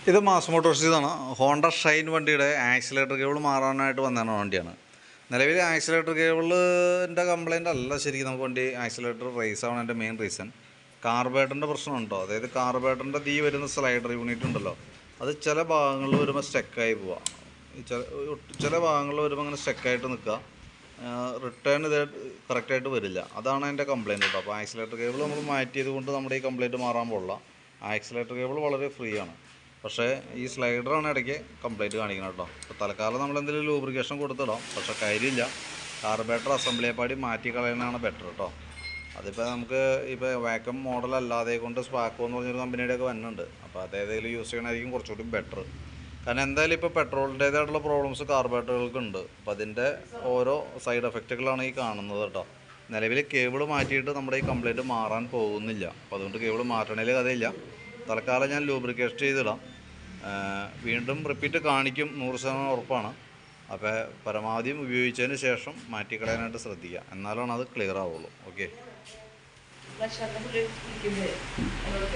ഇത് mass മോട്ടോഴ്സിന്നാണ്. Honda Shine വണ്ടിയുടെ accelerator cable മാറാനായിട്ട് വന്നതാണ് വണ്ടിയാണ്. നിലവിൽ ആക്സിലേറ്റർ കേബിളിൻ്റെ കംപ്ലയിൻ്റ് അല്ല ശരിക്കും നമുക്ക് വണ്ടി ആക്സിലേറ്റർ റേസ് ആവാൻ മെയിൻ റീസൺ കാർബേറ്ററിൻ്റെ പ്രശ്നമുണ്ടോ. അതായത് കാർബേറ്ററിൻ്റെ തീ വരുന്ന സ്ലൈഡർ യൂണിറ്റ് ഉണ്ടല്ലോ, അത് ചില ഭാഗങ്ങളിൽ വരുമ്പോൾ സ്റ്റക്കായി പോവുക. ചില ഭാഗങ്ങളിൽ വരുമ്പോൾ അങ്ങനെ സ്റ്റക്കായിട്ട് നിൽക്കുക, റിട്ടേൺ ഇത് കറക്റ്റായിട്ട് വരില്ല. അതാണ് അതിൻ്റെ കംപ്ലയിൻറ്റ് കേട്ടോ. അപ്പോൾ ആക്സിലേറ്റർ കേബിൾ നമ്മൾ മാറ്റിയത് കൊണ്ട് നമ്മുടെ ഈ കംപ്ലയിൻറ്റ് മാറാൻ പോലുള്ള ആക്സിലേറ്റർ കേബിൾ വളരെ ഫ്രീ ആണ്. പക്ഷേ ഈ സ്ലൈഡറാണ് ഇടയ്ക്ക് കംപ്ലൈൻറ്റ് കാണിക്കണം കേട്ടോ. അപ്പോൾ തൽക്കാലം നമ്മൾ എന്തെങ്കിലും ലൂബ്രിക്കേഷൻ കൊടുത്തിടാം, പക്ഷേ കാര്യമില്ല. കാർബേറ്റർ അസംബ്ലിയെ പാടി മാറ്റി കളയുന്നതാണ് ബെറ്റർ കേട്ടോ. അതിപ്പോൾ നമുക്ക് ഇപ്പോൾ വാക്വം മോഡൽ അല്ലാതെ കൊണ്ട് സ്പാക്കോ എന്ന് പറഞ്ഞൊരു കമ്പനിയുടെയൊക്കെ വന്നിട്ടുണ്ട്. അപ്പോൾ അതേതെങ്കിലും യൂസ് ചെയ്യണമായിരിക്കും കുറച്ചുകൂടി ബെറ്റർ. കാരണം എന്തായാലും ഇപ്പോൾ പെട്രോളിൻ്റേതായിട്ടുള്ള പ്രോബ്ലംസ് കാർബേറ്ററുകൾക്കുണ്ട്. അപ്പോൾ അതിൻ്റെ ഓരോ സൈഡ് എഫക്റ്റുകളാണ് ഈ കാണുന്നത് കേട്ടോ. നിലവിൽ കേബിൾ മാറ്റിയിട്ട് നമ്മുടെ ഈ കംപ്ലൈൻറ്റ് മാറാൻ പോകുന്നില്ല. അപ്പോൾ അതുകൊണ്ട് കേബിൾ മാറ്റണേൽ കഥയില്ല. തൽക്കാലം ഞാൻ ലൂബ്രിക്കേറ്റ് ചെയ്തിടാം. വീണ്ടും റിപ്പീറ്റ് കാണിക്കും, 100% ഉറപ്പാണ്. അപ്പോൾ പരമാവധിയും ഉപയോഗിച്ചതിന് ശേഷം മാറ്റിക്കളയാനായിട്ട് ശ്രദ്ധിക്കുക, എന്നാലാണ് അത് ക്ലിയർ ആവുള്ളൂ. ഓക്കെ.